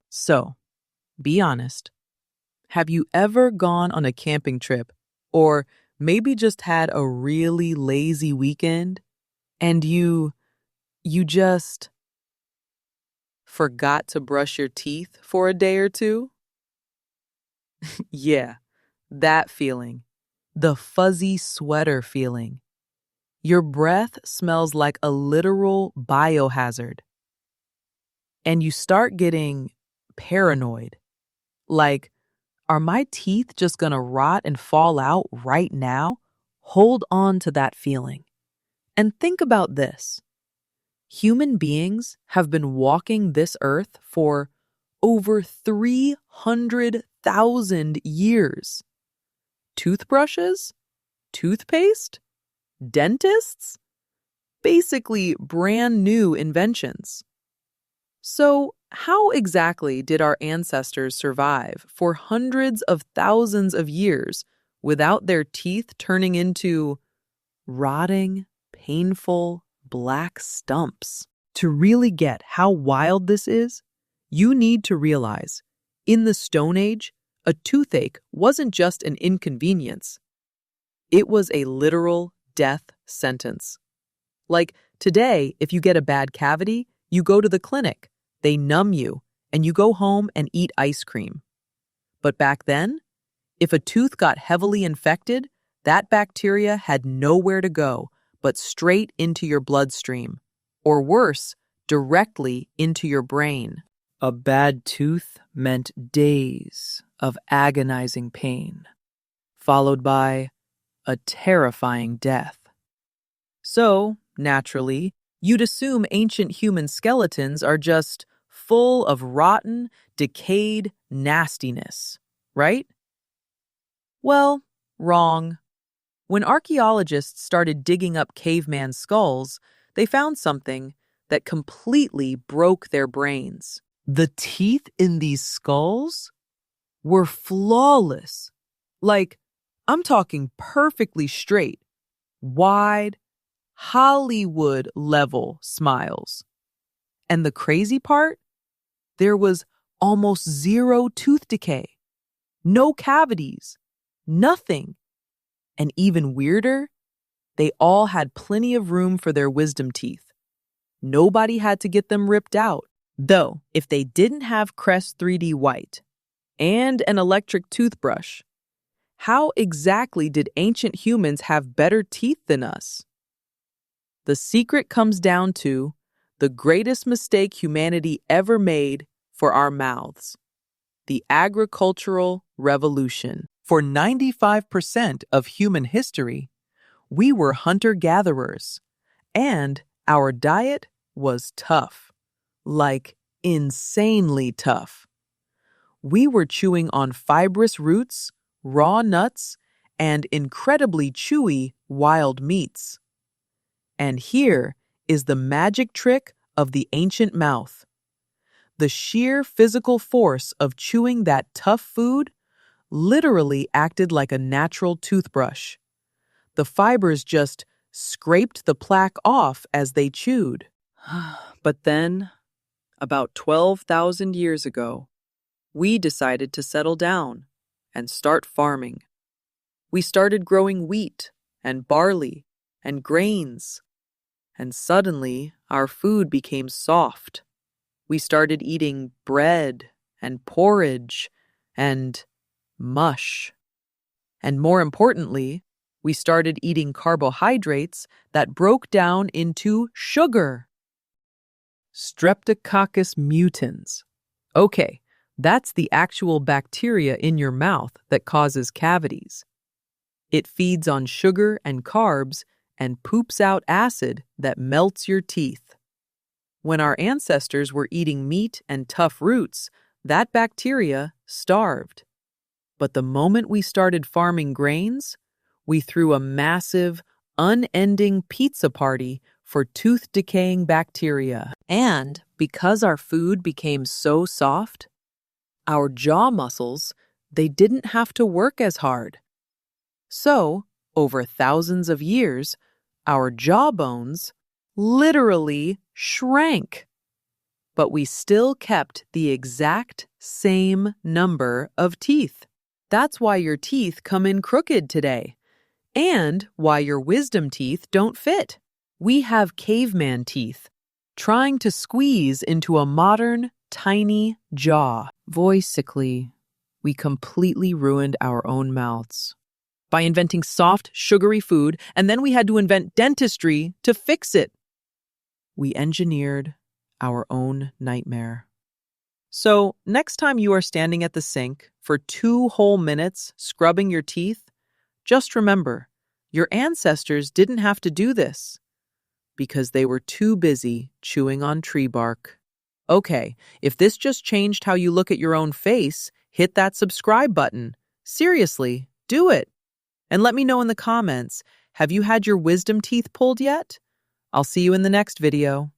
So, be honest. Have you ever gone on a camping trip or maybe just had a really lazy weekend and you just forgot to brush your teeth for a day or two? Yeah, that feeling. The fuzzy sweater feeling. Your breath smells like a literal biohazard. And you start getting paranoid. Like, are my teeth just gonna rot and fall out right now? Hold on to that feeling. And think about this. Human beings have been walking this earth for over 300,000 years. Toothbrushes? Toothpaste? Dentists? Basically brand new inventions. So, how exactly did our ancestors survive for hundreds of thousands of years without their teeth turning into rotting, painful, black stumps? To really get how wild this is, you need to realize in the Stone Age, a toothache wasn't just an inconvenience, it was a literal death sentence. Like today, if you get a bad cavity, you go to the clinic, they numb you, and you go home and eat ice cream. But back then, if a tooth got heavily infected, that bacteria had nowhere to go but straight into your bloodstream, or worse, directly into your brain. A bad tooth meant days of agonizing pain, followed by a terrifying death. So, naturally, you'd assume ancient human skeletons are just full of rotten, decayed nastiness, right? Well, wrong. When archaeologists started digging up caveman skulls, they found something that completely broke their brains. The teeth in these skulls were flawless. Like, I'm talking perfectly straight, wide, Hollywood-level smiles. And the crazy part? There was almost zero tooth decay. No cavities. Nothing. And even weirder, they all had plenty of room for their wisdom teeth. Nobody had to get them ripped out. Though, if they didn't have Crest 3D White and an electric toothbrush, how exactly did ancient humans have better teeth than us? The secret comes down to the greatest mistake humanity ever made for our mouths: the agricultural revolution. For 95% of human history, we were hunter-gatherers, and our diet was tough, like insanely tough. We were chewing on fibrous roots, raw nuts, and incredibly chewy wild meats. And here is the magic trick of the ancient mouth. The sheer physical force of chewing that tough food literally acted like a natural toothbrush. The fibers just scraped the plaque off as they chewed. But then, about 12,000 years ago, we decided to settle down and start farming. We started growing wheat and barley and grains, and suddenly our food became soft. We started eating bread and porridge and mush. And more importantly, we started eating carbohydrates that broke down into sugar. Streptococcus mutans. Okay, that's the actual bacteria in your mouth that causes cavities. It feeds on sugar and carbs and poops out acid that melts your teeth. When our ancestors were eating meat and tough roots, that bacteria starved. But the moment we started farming grains, we threw a massive, unending pizza party for tooth-decaying bacteria. And because our food became so soft, our jaw muscles, they didn't have to work as hard. So, over thousands of years, our jawbones literally shrank. but we still kept the exact same number of teeth. That's why your teeth come in crooked today, and why your wisdom teeth don't fit. We have caveman teeth, trying to squeeze into a modern, tiny jaw. Voicically, we completely ruined our own mouths by inventing soft, sugary food, and then we had to invent dentistry to fix it. We engineered our own nightmare. So, next time you are standing at the sink for 2 whole minutes scrubbing your teeth, just remember, your ancestors didn't have to do this because they were too busy chewing on tree bark. Okay, if this just changed how you look at your own face, hit that subscribe button. Seriously, do it. And let me know in the comments, have you had your wisdom teeth pulled yet? I'll see you in the next video.